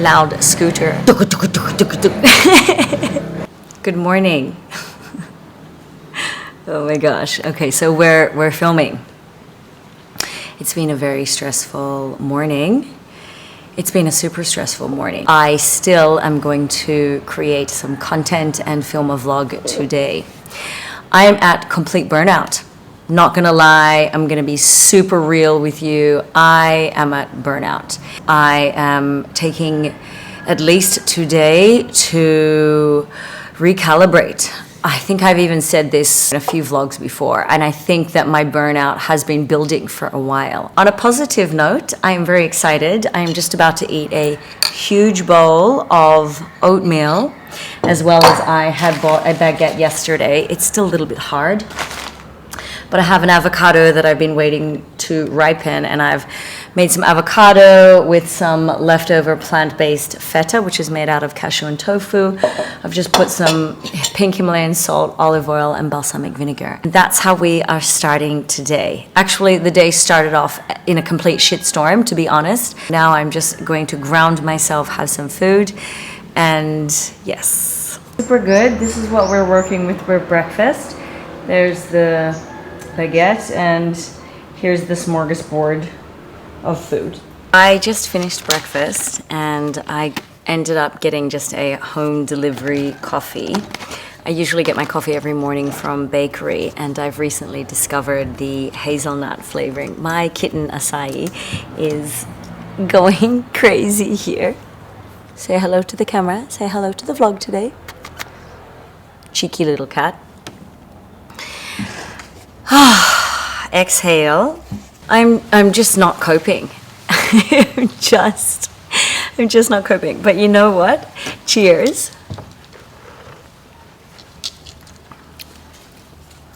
Loud scooter. Good morning. Oh my gosh. Okay, so we're filming. It's been a very stressful morning. It's been a super stressful morning. I still am going to create some content and film a vlog today. I am at complete burnout. Not gonna lie, I'm gonna be super real with you. I am at burnout. I am taking at least today to recalibrate. I think I've even said this in a few vlogs before, and I think that my burnout has been building for a while. On a positive note, I am very excited. I am just about to eat a huge bowl of oatmeal, as well as I had bought a baguette yesterday. It's still a little bit hard, but I have an avocado that I've been waiting to ripen, and I've made some avocado with some leftover plant-based feta, which is made out of cashew and tofu. I've just put some pink Himalayan salt, olive oil, and balsamic vinegar. That's how we are starting today. Actually, the day started off in a complete shitstorm, to be honest. Now I'm just going to ground myself, have some food, and yes. Super good. This is what we're working with for breakfast. There's the baguette, and here's the smorgasbord of food. I just finished breakfast and I ended up getting just a home delivery coffee. I usually get my coffee every morning from bakery, and I've recently discovered the hazelnut flavoring. My kitten Acai is going crazy here. Say hello to the camera. Say hello to the vlog today. Cheeky little cat. Exhale. I'm just not coping. I'm just not coping. But you know what? Cheers.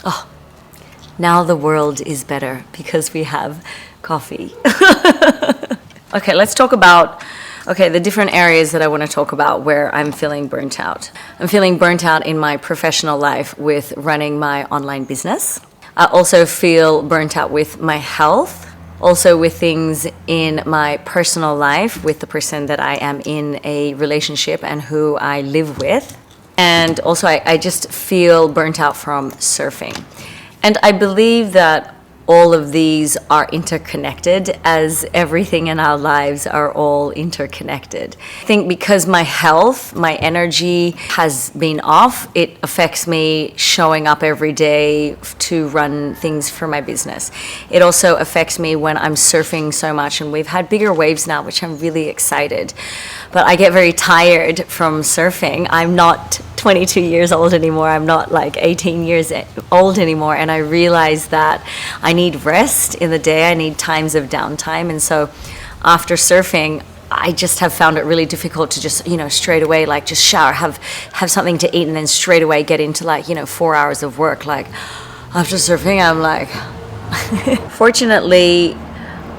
Oh, now the world is better because we have coffee. Okay, let's talk about the different areas that I want to talk about where I'm feeling burnt out. I'm feeling burnt out in my professional life with running my online business. I also feel burnt out with my health, also with things in my personal life, with the person that I am in a relationship and who I live with. And also I just feel burnt out from surfing. And I believe that all of these are interconnected, as everything in our lives are all interconnected. I think because my health, my energy has been off, it affects me showing up every day to run things for my business. It also affects me when I'm surfing so much, and we've had bigger waves now, which I'm really excited. But I get very tired from surfing. I'm not 22 years old anymore. I'm not like 18 years old anymore. And I realize that I need rest in the day. I need times of downtime. And so after surfing, I just have found it really difficult to just, straight away, like just shower, have something to eat, and then straight away get into 4 hours of work. Like after surfing, I'm like, fortunately,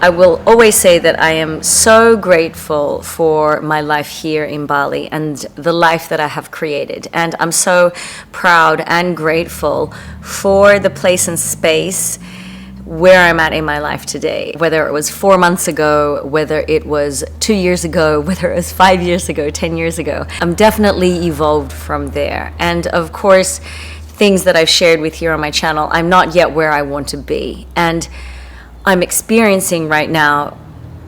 I will always say that I am so grateful for my life here in Bali and the life that I have created. And I'm so proud and grateful for the place and space where I'm at in my life today. Whether it was 4 months ago, whether it was 2 years ago, whether it was 5 years ago, 10 years ago, I'm definitely evolved from there. And of course, things that I've shared with here on my channel, I'm not yet where I want to be. And I'm experiencing right now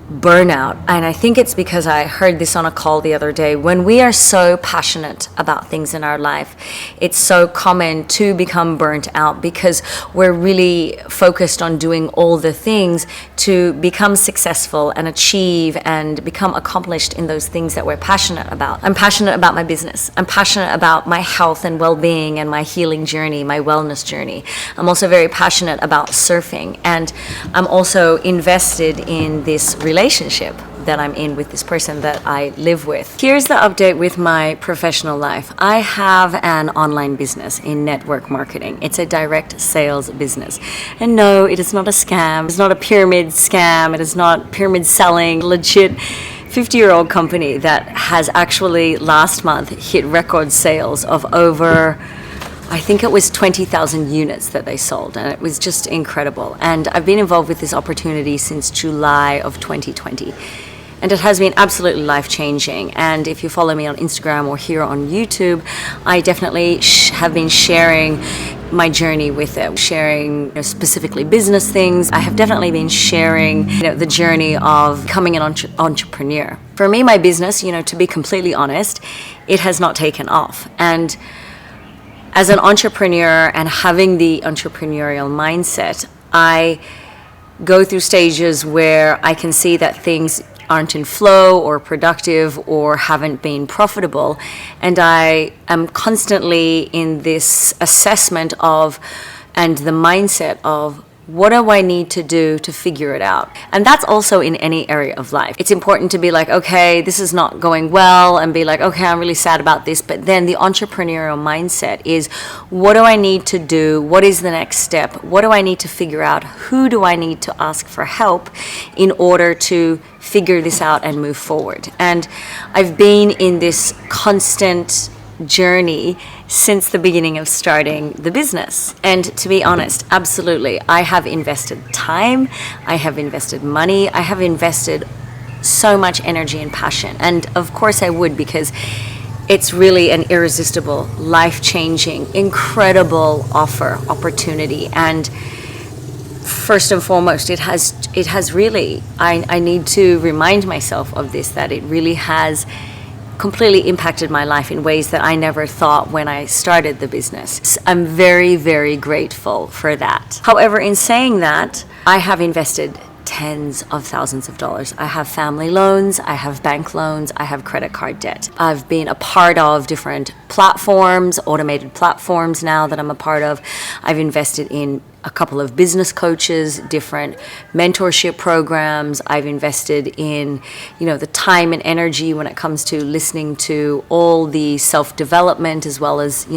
burnout, and I think it's because I heard this on a call the other day. When we are so passionate about things in our life, it's so common to become burnt out because we're really focused on doing all the things to become successful and achieve and become accomplished in those things that we're passionate about. I'm passionate about my business. I'm passionate about my health and well-being and my healing journey, my wellness journey. I'm also very passionate about surfing, and I'm also invested in this relationship that I'm in with this person that I live with. Here's the update with my professional life. I have an online business in network marketing. It's a direct sales business. And no, it is not a scam. It's not a pyramid scam. It is not pyramid selling. Legit 50-year-old company that has actually last month hit record sales of over, I think it was 20,000 units that they sold, and it was just incredible. And I've been involved with this opportunity since July of 2020. And it has been absolutely life-changing. And if you follow me on Instagram or here on YouTube, I definitely have been sharing my journey with it, sharing specifically business things. I have definitely been sharing the journey of becoming an entrepreneur. For me, my business, to be completely honest, it has not taken off. And as an entrepreneur and having the entrepreneurial mindset, I go through stages where I can see that things aren't in flow or productive or haven't been profitable. And I am constantly in this assessment of and the mindset of what do I need to do to figure it out? And that's also in any area of life. It's important to be like, okay, this is not going well, and be like, okay, I'm really sad about this. But then the entrepreneurial mindset is, what do I need to do? What is the next step? What do I need to figure out? Who do I need to ask for help in order to figure this out and move forward? And I've been in this constant journey since the beginning of starting the business. And to be honest, absolutely, I have invested time, I have invested money, I have invested so much energy and passion. And of course I would, because it's really an irresistible, life-changing, incredible opportunity. And first and foremost, it has really, I need to remind myself of this, that it really has completely impacted my life in ways that I never thought when I started the business. I'm very, very grateful for that. However, in saying that, I have invested tens of thousands of dollars. I have family loans, I have bank loans, I have credit card debt. I've been a part of different platforms, automated platforms now that I'm a part of. I've invested in a couple of business coaches, different mentorship programs. I've invested in, the time and energy when it comes to listening to all the self-development as well as,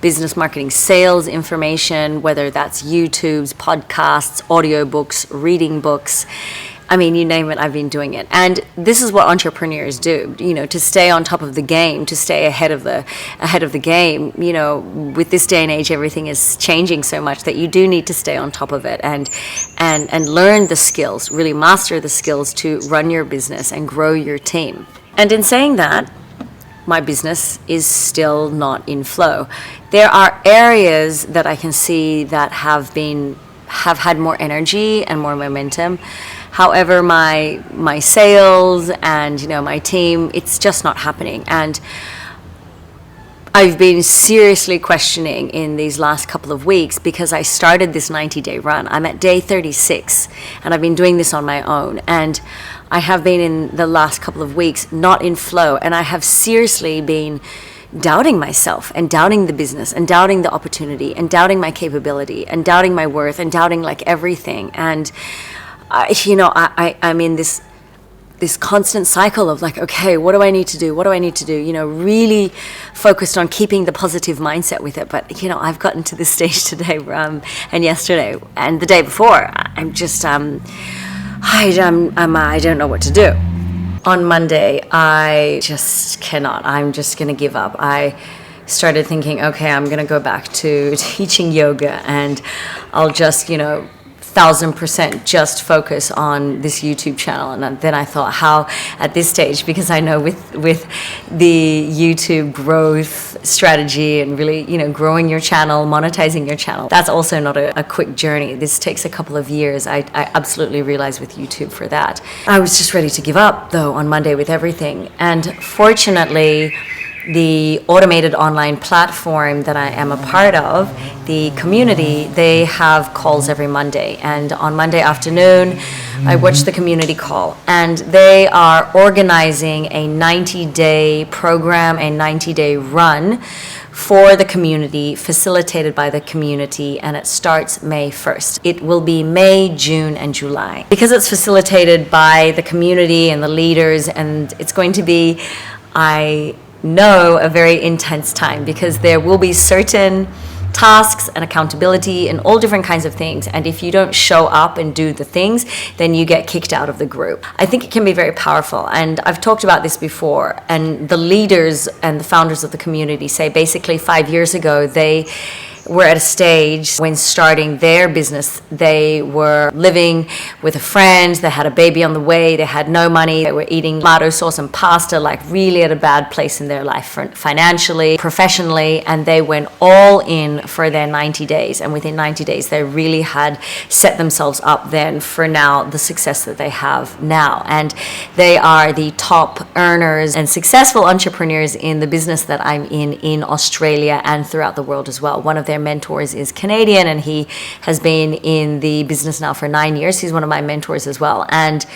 business marketing, sales information, whether that's YouTube's, podcasts, audiobooks, reading books. I mean, you name it, I've been doing it. And this is what entrepreneurs do, to stay on top of the game, to stay ahead of the game. With this day and age, everything is changing so much that you do need to stay on top of it and learn the skills, really master the skills to run your business and grow your team. And in saying that, my business is still not in flow. There are areas that I can see that have had more energy and more momentum. However, my sales and my team, it's just not happening. And I've been seriously questioning in these last couple of weeks, because I started this 90-day run. I'm at day 36, and I've been doing this on my own. And I have been in the last couple of weeks not in flow, and I have seriously been doubting myself and doubting the business and doubting the opportunity and doubting my capability and doubting my worth and doubting everything. And I'm in this constant cycle of okay, what do I need to do? What do I need to do? Really focused on keeping the positive mindset with it. But, I've gotten to this stage today and yesterday and the day before. I'm just, I don't know what to do. On Monday, I just cannot. I'm just going to give up. I started thinking, okay, I'm going to go back to teaching yoga, and I'll just, 1,000% just focus on this YouTube channel. And then I thought, how at this stage, because I know with the YouTube growth strategy and really, growing your channel, monetizing your channel, that's also not a quick journey. This takes a couple of years. I absolutely realized with YouTube for that. I was just ready to give up though on Monday with everything. And fortunately, the automated online platform that I am a part of, the community, they have calls every Monday. And on Monday afternoon, I watch the community call. And they are organizing a 90-day program, a 90-day run for the community, facilitated by the community, and it starts May 1st. It will be May, June, and July. Because it's facilitated by the community and the leaders, and it's going to be, I know, a very intense time, because there will be certain tasks and accountability and all different kinds of things, and if you don't show up and do the things, then you get kicked out of the group. I think it can be very powerful, and I've talked about this before, and the leaders and the founders of the community say basically 5 years ago they were at a stage when starting their business. They were living with a friend, they had a baby on the way, they had no money, they were eating tomato sauce and pasta, like really at a bad place in their life financially, professionally, and they went all in for their 90 days. And within 90 days, they really had set themselves up then for now the success that they have now. And they are the top earners and successful entrepreneurs in the business that I'm in Australia and throughout the world as well. One of their mentors is Canadian, and he has been in the business now for 9 years. He's one of my mentors as well. And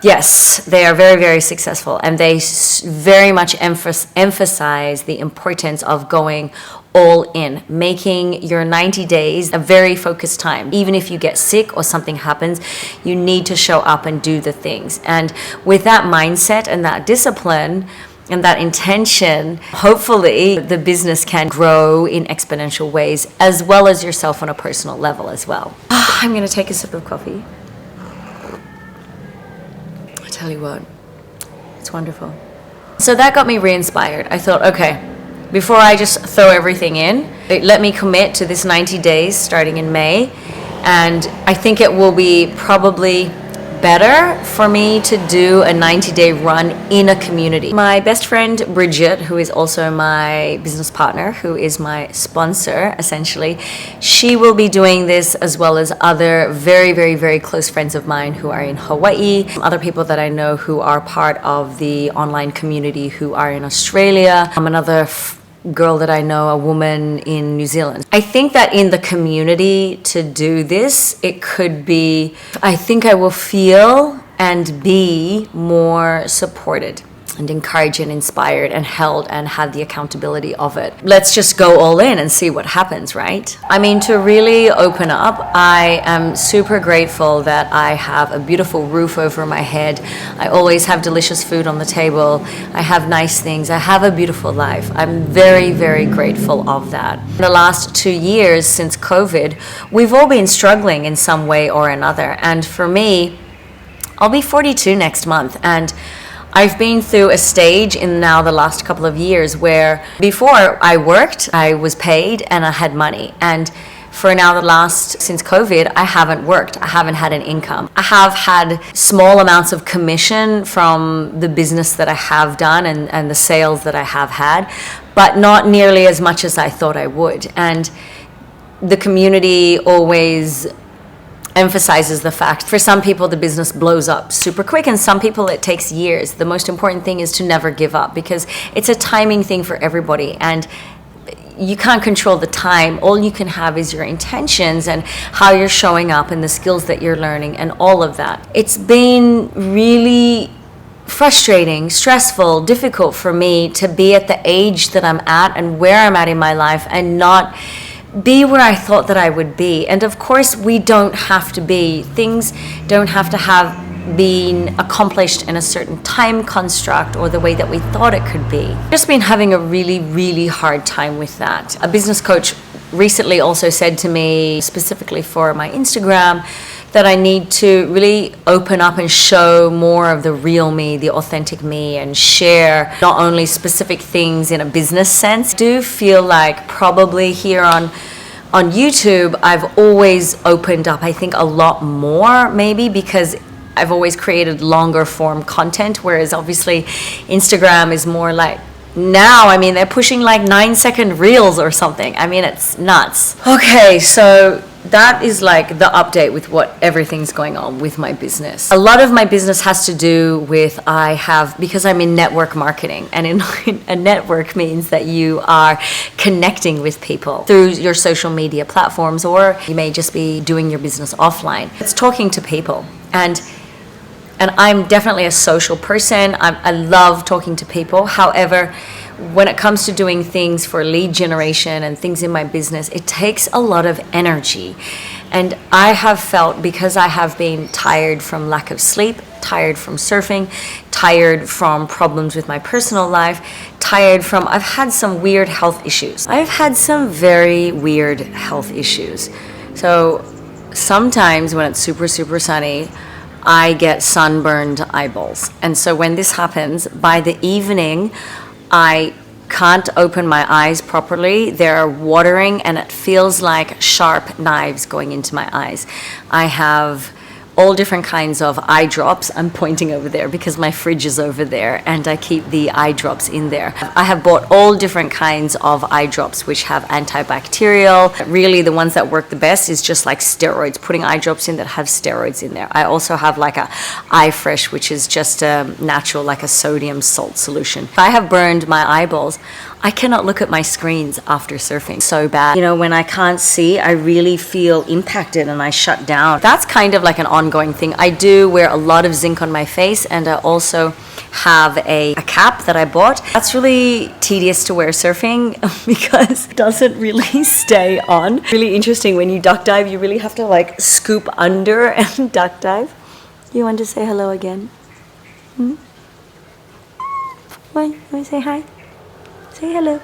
yes, they are very, very successful, and they very much emphasize the importance of going all in, making your 90 days a very focused time. Even if you get sick or something happens, you need to show up and do the things. And with that mindset and that discipline and that intention, hopefully the business can grow in exponential ways, as well as yourself on a personal level as well. I'm going to take a sip of coffee. I tell you what, it's wonderful. So that got me re-inspired. I thought, okay, before I just throw everything in, let me commit to this 90 days starting in May. And I think it will be probably better for me to do a 90-day run in a community. My best friend Bridget, who is also my business partner, who is my sponsor essentially, she will be doing this, as well as other very, very, very close friends of mine who are in Hawaii, other people that I know who are part of the online community who are in Australia, another girl that I know, a woman in New Zealand. I think that in the community to do this, it could be, I think I will feel and be more supported and encouraged and inspired and held and have the accountability of it. Let's just go all in and see what happens, right? I mean, to really open up, I am super grateful that I have a beautiful roof over my head. I always have delicious food on the table. I have nice things. I have a beautiful life. I'm very, very grateful of that. In the last 2 years since COVID, we've all been struggling in some way or another. And for me, I'll be 42 next month, and I've been through a stage in now the last couple of years where before I worked, I was paid and I had money. And for now since COVID, I haven't worked. I haven't had an income. I have had small amounts of commission from the business that I have done and the sales that I have had, but not nearly as much as I thought I would. And the community always emphasizes the fact for some people the business blows up super quick, and some people it takes years. The most important thing is to never give up, because it's a timing thing for everybody, and you can't control the time. All you can have is your intentions and how you're showing up and the skills that you're learning and all of that. It's been really frustrating, stressful, difficult for me to be at the age that I'm at and where I'm at in my life and not be where I thought that I would be. And of course, we don't have to be. Things don't have to have been accomplished in a certain time construct or the way that we thought it could be. I've just been having a really, really hard time with that. A business coach recently also said to me, specifically for my Instagram, that I need to really open up and show more of the real me, the authentic me, and share not only specific things in a business sense. I do feel like probably here on YouTube, I've always opened up, I think, a lot more, maybe because I've always created longer form content, whereas obviously Instagram is more like, now, I mean, they're pushing like 9-second reels or something. I mean, it's nuts. Okay, so that is like the update with what everything's going on with my business. A lot of my business has to do with because I'm in network marketing, and in a network means that you are connecting with people through your social media platforms, or you may just be doing your business offline. It's talking to people, and I'm definitely a social person. I love talking to people. However, when it comes to doing things for lead generation and things in my business, it takes a lot of energy. And I have felt, because I have been tired from lack of sleep, tired from surfing, tired from problems with my personal life, I've had some weird health issues. I've had some very weird health issues. So sometimes when it's super, super sunny, I get sunburned eyeballs. And so when this happens, by the evening, I can't open my eyes properly. They're watering and it feels like sharp knives going into my eyes. I have all different kinds of eye drops. I'm pointing over there because my fridge is over there and I keep the eye drops in there. I have bought all different kinds of eye drops which have antibacterial. Really the ones that work the best is just like steroids, putting eye drops in that have steroids in there. I also have like a eye fresh, which is just a natural, like a sodium salt solution. If I have burned my eyeballs, I cannot look at my screens after surfing. So bad. You know, when I can't see, I really feel impacted and I shut down. That's kind of like an ongoing thing. I do wear a lot of zinc on my face and I also have a cap that I bought. That's really tedious to wear surfing because it doesn't really stay on. Really interesting, when you duck dive, you really have to like scoop under and duck dive. You want to say hello again? Want to say hi? Say hello.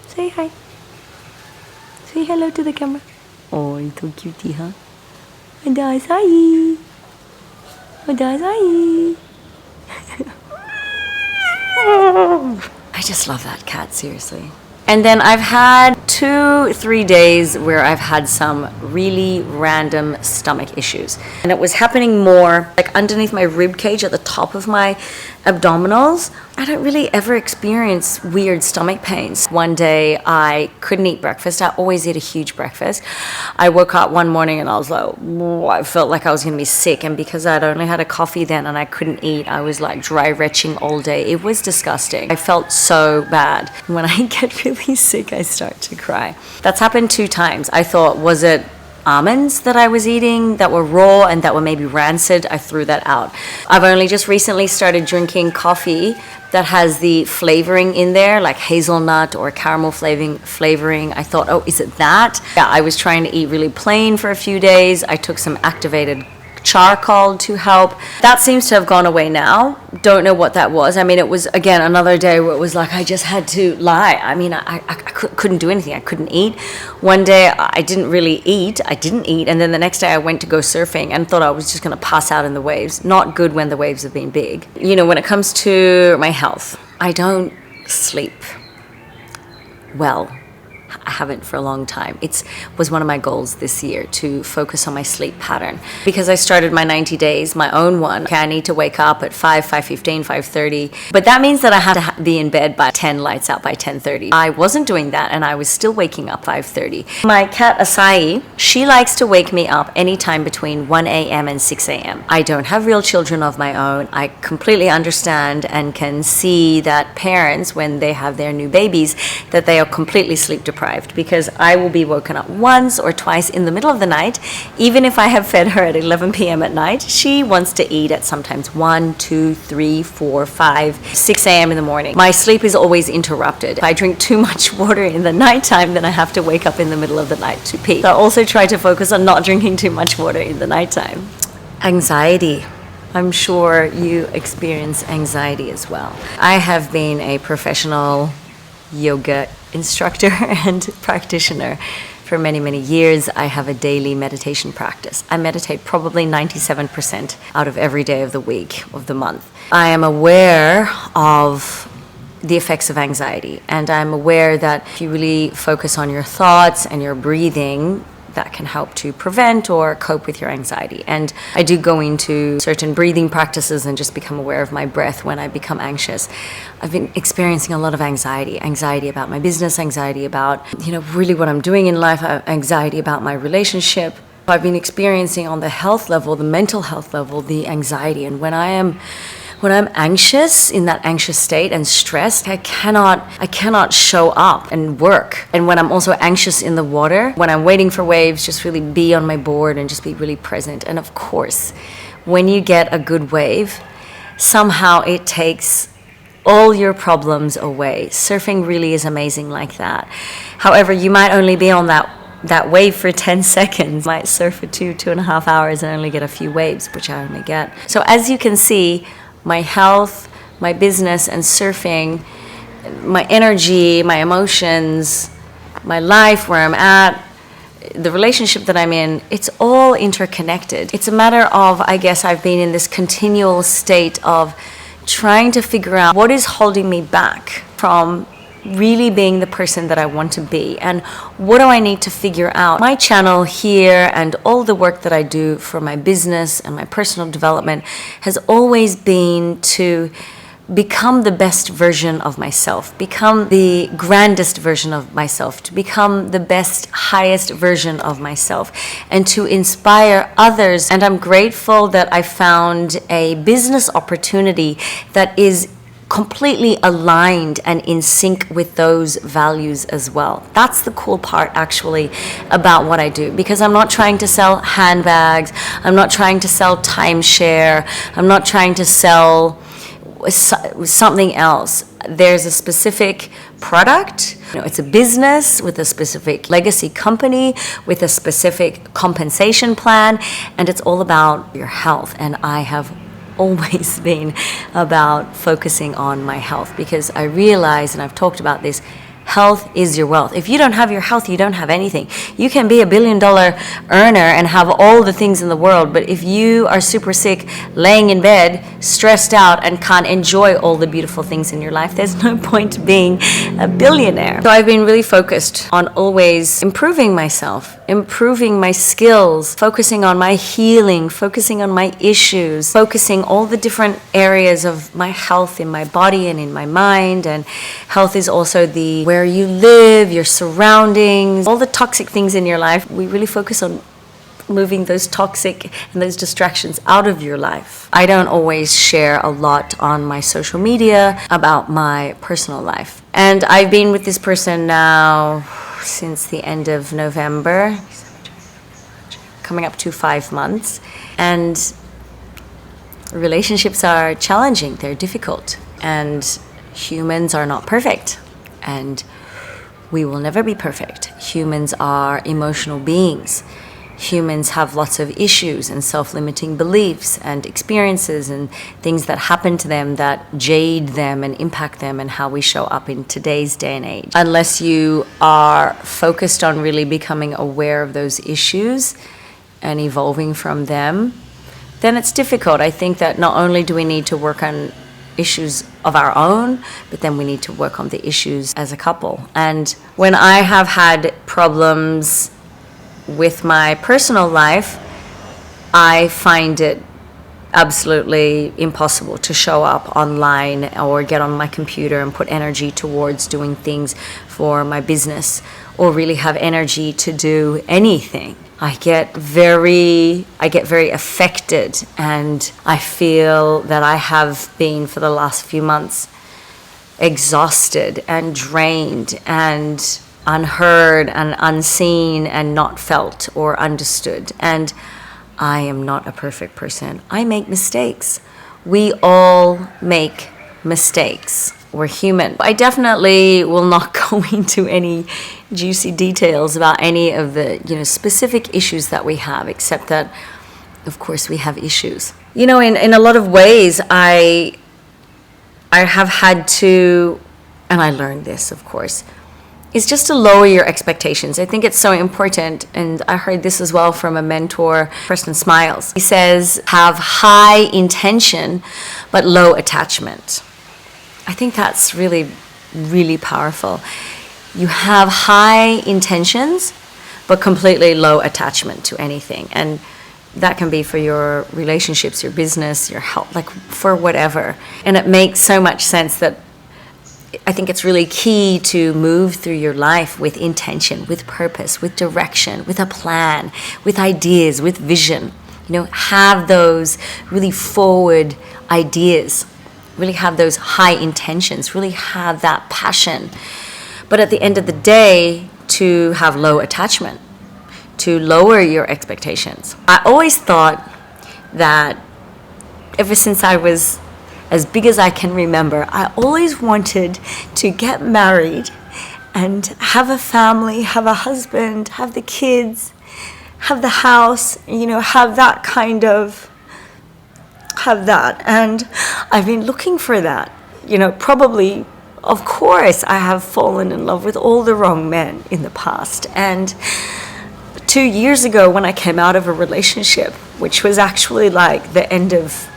Say hi. Say hello to the camera. Oh, you're so cutie, huh? That's hi. That's hi. I just love that cat, seriously. And then I've had 2-3 days where I've had some really random stomach issues. And it was happening more like underneath my rib cage at the top of my abdominals. I don't really ever experience weird stomach pains. One day I couldn't eat breakfast. I always eat a huge breakfast. I woke up one morning and I was like, whoa, I felt like I was going to be sick. And because I'd only had a coffee then and I couldn't eat, I was like dry retching all day. It was disgusting. I felt so bad. When I get really sick, I start to cry. That's happened 2 times. I thought, was it almonds that I was eating that were raw and that were maybe rancid? I threw that out. I've only just recently started drinking coffee that has the flavoring in there, like hazelnut or caramel flavoring. I thought, oh, is it that? Yeah, I was trying to eat really plain for a few days. I took some activated charcoal to help. That seems to have gone away now. Don't know what that was. I mean, it was, again, another day where it was like I just had to lie. I mean, I couldn't do anything. I couldn't eat. One day I didn't really eat. I didn't eat. And then the next day I went to go surfing and thought I was just going to pass out in the waves. Not good when the waves have been big. You know, when it comes to my health, I don't sleep well. I haven't for a long time. It was one of my goals this year to focus on my sleep pattern because I started my 90 days, my own one. Okay, I need to wake up at 5:15, 5:30, but that means that I have to be in bed by 10, lights out by 10:30. I wasn't doing that and I was still waking up 5:30. My cat Acai, she likes to wake me up anytime between 1 a.m. and 6 a.m. I don't have real children of my own. I completely understand and can see that parents, when they have their new babies, that they are completely sleep deprived, because I will be woken up once or twice in the middle of the night. Even if I have fed her at 11 p.m. at night, she wants to eat at sometimes 1, 2, 3, 4, 5, 6 a.m. in the morning. My sleep is always interrupted. If I drink too much water in the nighttime, then I have to wake up in the middle of the night to pee. So I also try to focus on not drinking too much water in the nighttime. Anxiety. I'm sure you experience anxiety as well. I have been a professional yoga instructor and practitioner for many, many years. I have a daily meditation practice. I meditate probably 97% out of every day of the week, of the month. I am aware of the effects of anxiety, and I'm aware that if you really focus on your thoughts and your breathing, that can help to prevent or cope with your anxiety. And I do go into certain breathing practices and just become aware of my breath when I become anxious. I've been experiencing a lot of anxiety about my business, anxiety about, really what I'm doing in life, anxiety about my relationship. I've been experiencing on the health level, the mental health level, the anxiety. And when I'm anxious, in that anxious state and stressed, I cannot show up and work. And when I'm also anxious in the water, when I'm waiting for waves, just really be on my board and just be really present. And of course, when you get a good wave, somehow it takes all your problems away. Surfing really is amazing like that. However, you might only be on that wave for 10 seconds. Might surf for 2.5 hours and only get a few waves, which I only get. So as you can see, my health, my business, and surfing, my energy, my emotions, my life, where I'm at, the relationship that I'm in, it's all interconnected. It's a matter of, I guess, I've been in this continual state of trying to figure out what is holding me back from really being the person that I want to be, and what do I need to figure out. My channel here and all the work that I do for my business and my personal development has always been to become the best version of myself, become the grandest version of myself, to become the best, highest version of myself, and to inspire others. And I'm grateful that I found a business opportunity that is completely aligned and in sync with those values as well. That's the cool part actually about what I do, because I'm not trying to sell handbags, I'm not trying to sell timeshare, I'm not trying to sell something else. There's a specific product, it's a business with a specific legacy company with a specific compensation plan, and it's all about your health. And I have always been about focusing on my health, because I realize, and I've talked about this, health is your wealth. If you don't have your health, you don't have anything. You can be $1 billion earner and have all the things in the world, but if you are super sick, laying in bed, stressed out, and can't enjoy all the beautiful things in your life, there's no point being a billionaire. So I've been really focused on always improving myself, improving my skills, focusing on my healing, focusing on my issues, focusing all the different areas of my health in my body and in my mind. And health is also the where you live, your surroundings, all the toxic things in your life. We really focus on moving those toxic and those distractions out of your life. I don't always share a lot on my social media about my personal life. And I've been with this person now since the end of November, coming up to 5 months. And relationships are challenging, they're difficult, and humans are not perfect. And we will never be perfect. Humans are emotional beings. Humans have lots of issues and self-limiting beliefs and experiences and things that happen to them that jade them and impact them and how we show up in today's day and age. Unless you are focused on really becoming aware of those issues and evolving from them, then it's difficult. I think that not only do we need to work on issues of our own, but then we need to work on the issues as a couple. And when I have had problems with my personal life, I find it absolutely impossible to show up online or get on my computer and put energy towards doing things for my business or really have energy to do anything. I get very affected, and I feel that I have been for the last few months exhausted and drained and unheard and unseen and not felt or understood. And I am not a perfect person. I make mistakes. We all make mistakes. We're human. I definitely will not go into any juicy details about any of the specific issues that we have, except that, of course, we have issues. In a lot of ways, I have had to, and I learned this, of course, is just to lower your expectations. I think it's so important, and I heard this as well from a mentor, Preston Smiles. He says, have high intention, but low attachment. I think that's really, really powerful. You have high intentions, but completely low attachment to anything. And that can be for your relationships, your business, your health, like for whatever. And it makes so much sense that I think it's really key to move through your life with intention, with purpose, with direction, with a plan, with ideas, with vision. Have those really forward ideas, really have those high intentions, really have that passion. But at the end of the day, to have low attachment, to lower your expectations. I always thought that ever since I was as big as I can remember, I always wanted to get married and have a family, have a husband, have the kids, have the house, have that kind of, have that. And I've been looking for that. Probably, of course, I have fallen in love with all the wrong men in the past. And 2 years ago, when I came out of a relationship, which was actually like the end of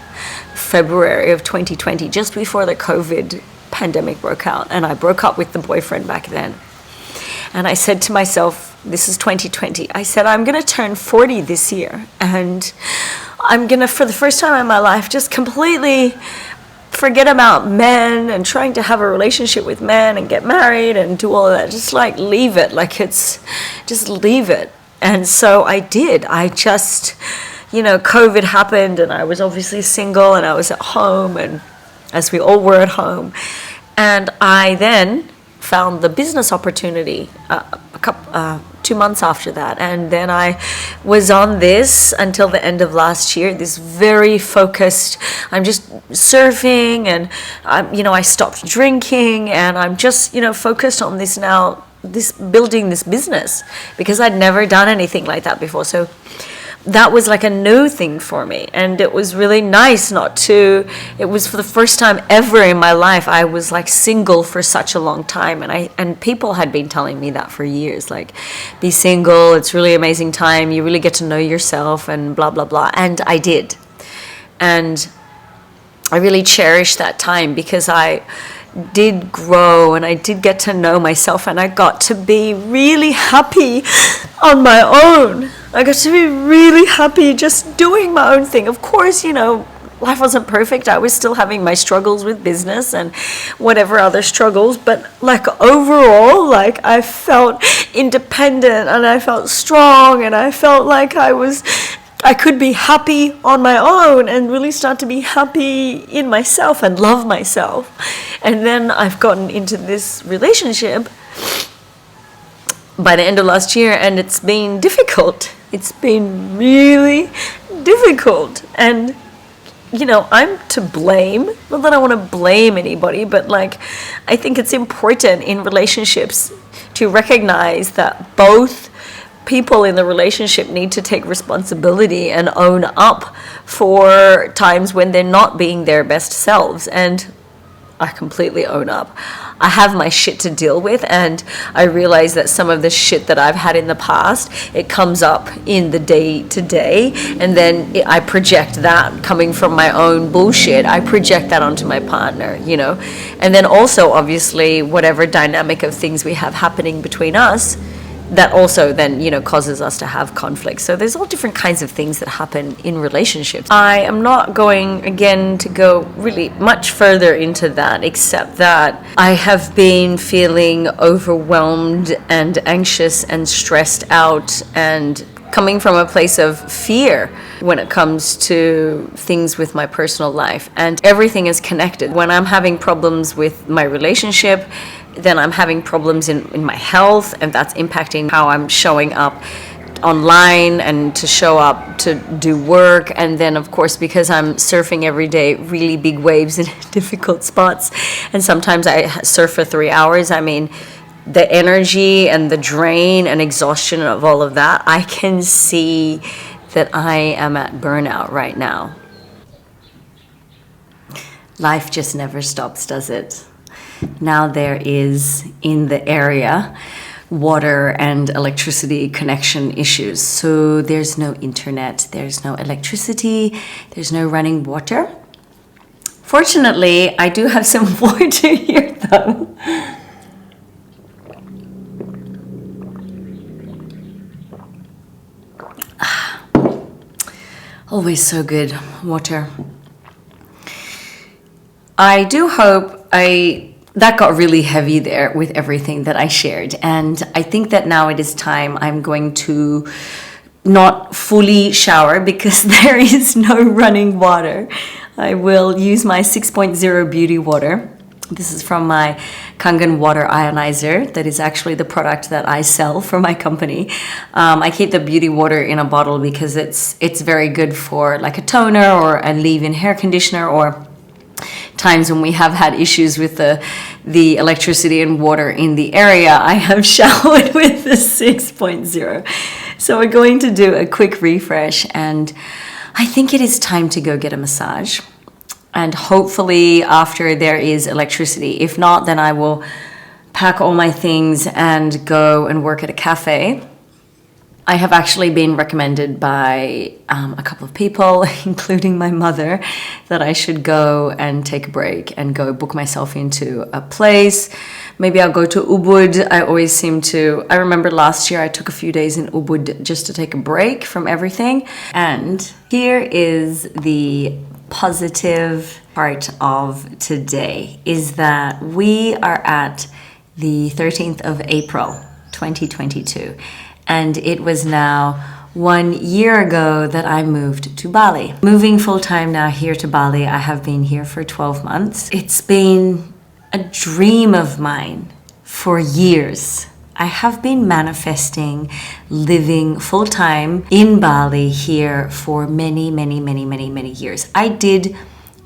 February of 2020, just before the COVID pandemic broke out. And I broke up with the boyfriend back then. And I said to myself, this is 2020. I said, I'm going to turn 40 this year. And I'm going to, for the first time in my life, just completely forget about men and trying to have a relationship with men and get married and do all of that. Just like leave it. Just leave it. And so I did. I just, COVID happened and I was obviously single and I was at home, and as we all were at home. And I then found the business opportunity 2 months after that. And then I was on this until the end of last year, this very focused, I'm just surfing and I stopped drinking, and I'm just, focused on this now, building this business, because I'd never done anything like that before. So that was like a new thing for me, and it was really nice it was for the first time ever in my life I was like single for such a long time, and people had been telling me that for years, like, be single, it's really amazing time, you really get to know yourself and blah blah blah. And I did, and I really cherished that time, because I did grow and I did get to know myself, and I got to be really happy on my own. I got to be really happy just doing my own thing. Of course, life wasn't perfect. I was still having my struggles with business and whatever other struggles, but like overall, like I felt independent and I felt strong, and I felt like I could be happy on my own and really start to be happy in myself and love myself. And then I've gotten into this relationship by the end of last year, and it's been difficult. It's been really difficult. And, I'm to blame. Not that I want to blame anybody, but I think it's important in relationships to recognize that both people in the relationship need to take responsibility and own up for times when they're not being their best selves. And I completely own up. I have my shit to deal with, and I realize that some of the shit that I've had in the past, it comes up in the day to day, and then I project that coming from my own bullshit. I project that onto my partner, and then also obviously whatever dynamic of things we have happening between us, that also then, causes us to have conflict. So there's all different kinds of things that happen in relationships. I am not going, again, to go really much further into that, except that I have been feeling overwhelmed and anxious and stressed out, and coming from a place of fear when it comes to things with my personal life. And everything is connected. When I'm having problems with my relationship, then I'm having problems in my health, and that's impacting how I'm showing up online and to show up to do work. And then of course, because I'm surfing every day, really big waves in difficult spots, and sometimes I surf for 3 hours, the energy and the drain and exhaustion of all of that, I can see that I am at burnout right now. Life just never stops, does it? Now there is in the area water and electricity connection issues. So there's no internet, there's no electricity, there's no running water. Fortunately, I do have some water here though. Always so good, water. I do hope that got really heavy there with everything that I shared. And I think that now it is time I'm going to not fully shower because there is no running water. I will use my 6.0 beauty water. This is from my Kangen water ionizer. That is actually the product that I sell for my company. I keep the beauty water in a bottle because it's very good for like a toner or a leave-in hair conditioner, or times when we have had issues with the electricity and water in the area, I have showered with the 6.0. So we're going to do a quick refresh, and I think it is time to go get a massage. And hopefully after there is electricity. If not, then I will pack all my things and go and work at a cafe. I have actually been recommended by a couple of people, including my mother, that I should go and take a break and go book myself into a place. Maybe I'll go to Ubud. I remember last year I took a few days in Ubud just to take a break from everything. And here is the positive part of today, is that we are at the 13th of April, 2022. And it was now 1 year ago that I moved to Bali. Moving full-time now here to Bali, I have been here for 12 months. It's been a dream of mine for years. I have been manifesting living full-time in Bali here for many years. I did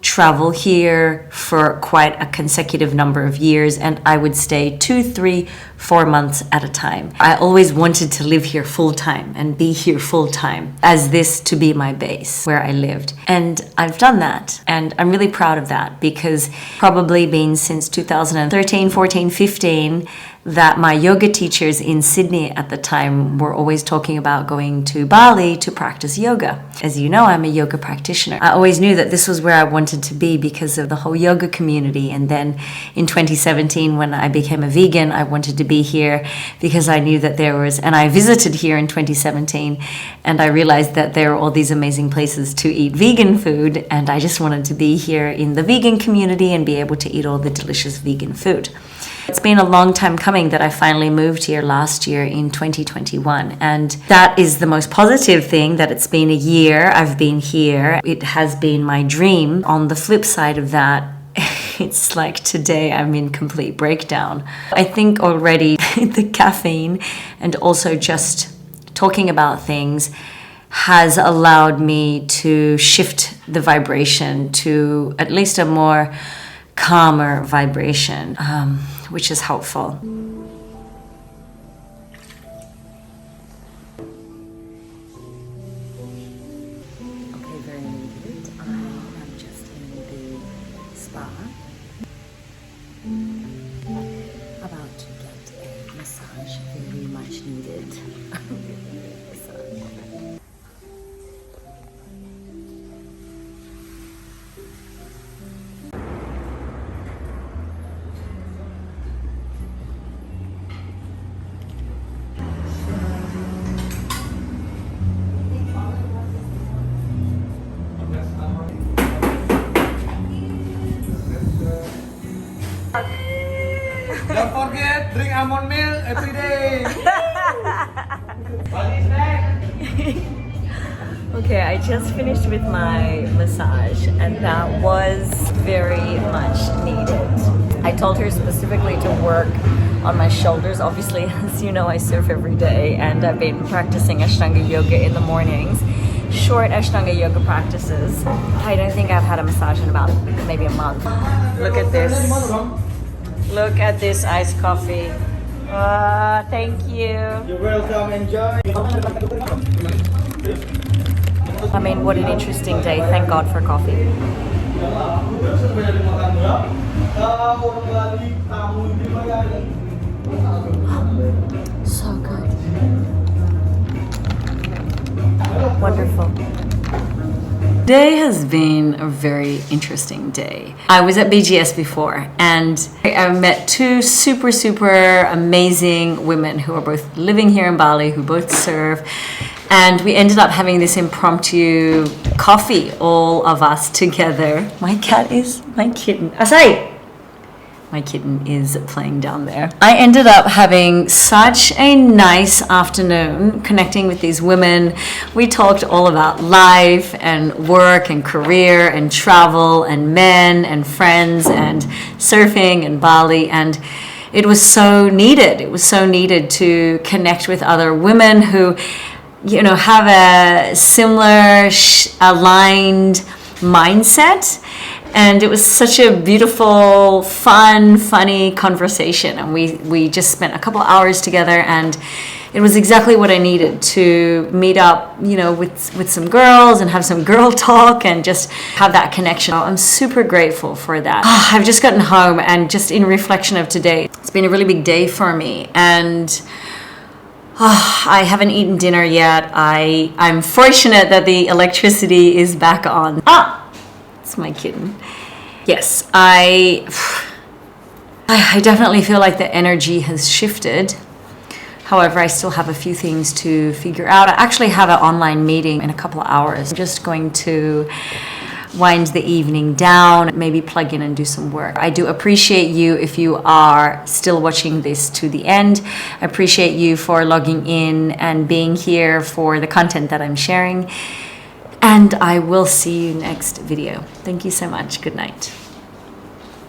travel here for quite a consecutive number of years, and I would stay 2, 3, 4 months at a time. I always wanted to live here full time and be here full time, as this to be my base where I lived. And I've done that, and I'm really proud of that, because probably been since 2013, 14, 15 that my yoga teachers in Sydney at the time were always talking about going to Bali to practice yoga. As you know, I'm a yoga practitioner. I always knew that this was where I wanted to be because of the whole yoga community. And then in 2017, when I became a vegan, I wanted to be here because I knew that and I visited here in 2017, and I realized that there are all these amazing places to eat vegan food, and I just wanted to be here in the vegan community and be able to eat all the delicious vegan food. It's been a long time coming that I finally moved here last year in 2021, and that is the most positive thing, that it's been a year I've been here. It has been my dream. On the flip side of that, it's like today I'm in complete breakdown. I think already the caffeine and also just talking about things has allowed me to shift the vibration to at least a more calmer vibration, which is helpful. Okay, very needed. I am just in the spa. About to get a massage, very much needed. Don't forget, drink almond milk every day. Bali snack. Okay, I just finished with my massage, and that was very much needed. I told her specifically to work on my shoulders. Obviously, as you know, I surf every day, and I've been practicing Ashtanga yoga in the mornings. Short Ashtanga yoga practices. I don't think I've had a massage in about maybe a month. Look at this. Look at this iced coffee. Thank you. You're welcome. Enjoy. I mean, what an interesting day. Thank God for coffee. So good. Wonderful. Today has been a very interesting day. I was at BGS before, and I met two super amazing women who are both living here in Bali, who both surf, and we ended up having this impromptu coffee, all of us together. My kitten. Asai! My kitten is playing down there. I ended up having such a nice afternoon connecting with these women. We talked all about life and work and career and travel and men and friends and surfing and Bali, and it was so needed. It was so needed to connect with other women who, you know, have a similar aligned mindset. And it was such a beautiful, funny conversation. And we just spent a couple hours together, and it was exactly what I needed to meet up, you know, with some girls and have some girl talk and just have that connection. I'm super grateful for that. I've just gotten home, and just in reflection of today, it's been a really big day for me. And I haven't eaten dinner yet. I'm fortunate that the electricity is back on. It's my kitten. Yes, I definitely feel like the energy has shifted. However, I still have a few things to figure out. I actually have an online meeting in a couple of hours. I'm just going to wind the evening down, maybe plug in and do some work. I do appreciate you if you are still watching this to the end. I appreciate you for logging in and being here for the content that I'm sharing. And I will see you next video. Thank you so much. Good night.